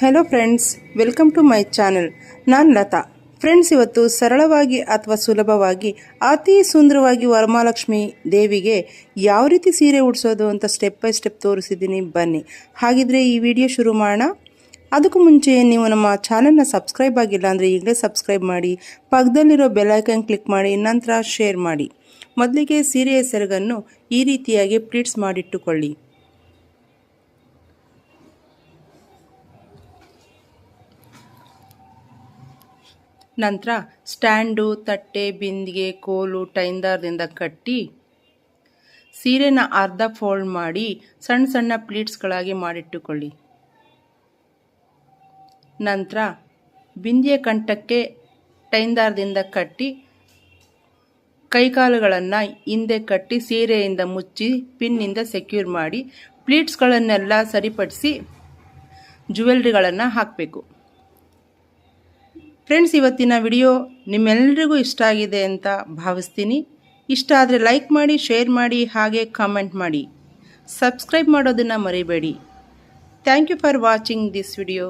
Hello friends, welcome to my channel. ನಾನು Latha. Friends, ಇವತ್ತು ಸರಳವಾಗಿ ಅಥವಾ ಸುಲಭವಾಗಿ ಅತಿ ಸುಂದರವಾಗಿ ವರಮಹಾಲಕ್ಷ್ಮಿ ದೇವಿಗೆ ಯಾವ ರೀತಿ ಸೀರೆ ಉಡಿಸೋದು ಅಂತ ಸ್ಟೆಪ್ ಬೈ ಸ್ಟೆಪ್ ತೋರಿಸಿದ್ದೀನಿ. ಬನ್ನಿ, ಹಾಗಿದ್ರೆ ಈ ವಿಡಿಯೋ ಶುರು ಮಾಡೋಣ. ಅದಕ್ಕೂ ಮುಂಚೆ ನೀವು ನಮ್ಮ ಚಾನೆಲ್ನ ಸಬ್ಸ್ಕ್ರೈಬ್ ಆಗಿಲ್ಲ ಅಂದರೆ ಈಗಲೇ ಸಬ್ಸ್ಕ್ರೈಬ್ ಮಾಡಿ, ಪಕ್ಕದಲ್ಲಿರೋ ಬೆಲ್ಲೈಕನ್ ಕ್ಲಿಕ್ ಮಾಡಿ, ನಂತರ ಶೇರ್ ಮಾಡಿ. ಮೊದಲಿಗೆ ಸೀರೆಯ ಸೆರಗನ್ನು ಈ ರೀತಿಯಾಗಿ ಪ್ಲೀಟ್ಸ್ ಮಾಡಿಟ್ಟುಕೊಳ್ಳಿ. ನಂತರ ಸ್ಟ್ಯಾಂಡು, ತಟ್ಟೆ, ಬಿಂದಿಗೆ, ಕೋಲು, ಟೈಂದಾರದಿಂದ ಕಟ್ಟಿ ಸೀರೆನ ಅರ್ಧ ಫೋಲ್ಡ್ ಮಾಡಿ ಸಣ್ಣ ಸಣ್ಣ ಪ್ಲೀಟ್ಸ್ಗಳಾಗಿ ಮಾಡಿಟ್ಟುಕೊಳ್ಳಿ. ನಂತರ ಬಿಂದಿಗೆ ಕಂಠಕ್ಕೆ ಟೈಂದಾರದಿಂದ ಕಟ್ಟಿ ಕೈಕಾಲುಗಳನ್ನು ಹಿಂದೆ ಕಟ್ಟಿ ಸೀರೆಯಿಂದ ಮುಚ್ಚಿ ಪಿನ್ನಿಂದ ಸೆಕ್ಯೂರ್ ಮಾಡಿ ಪ್ಲೀಟ್ಸ್ಗಳನ್ನೆಲ್ಲ ಸರಿಪಡಿಸಿ ಜ್ಯುವೆಲ್ರಿಗಳನ್ನು ಹಾಕಬೇಕು. ಫ್ರೆಂಡ್ಸ್, ಇವತ್ತಿನ ವಿಡಿಯೋ ನಿಮ್ಮೆಲ್ಲರಿಗೂ ಇಷ್ಟ ಆಗಿದೆ ಅಂತ ಭಾವಿಸ್ತೀನಿ. ಇಷ್ಟ ಆದರೆ ಲೈಕ್ ಮಾಡಿ, ಶೇರ್ ಮಾಡಿ, ಹಾಗೆ ಕಾಮೆಂಟ್ ಮಾಡಿ. ಸಬ್ಸ್ಕ್ರೈಬ್ ಮಾಡೋದನ್ನು ಮರಿಬೇಡಿ. Thank you for watching this video.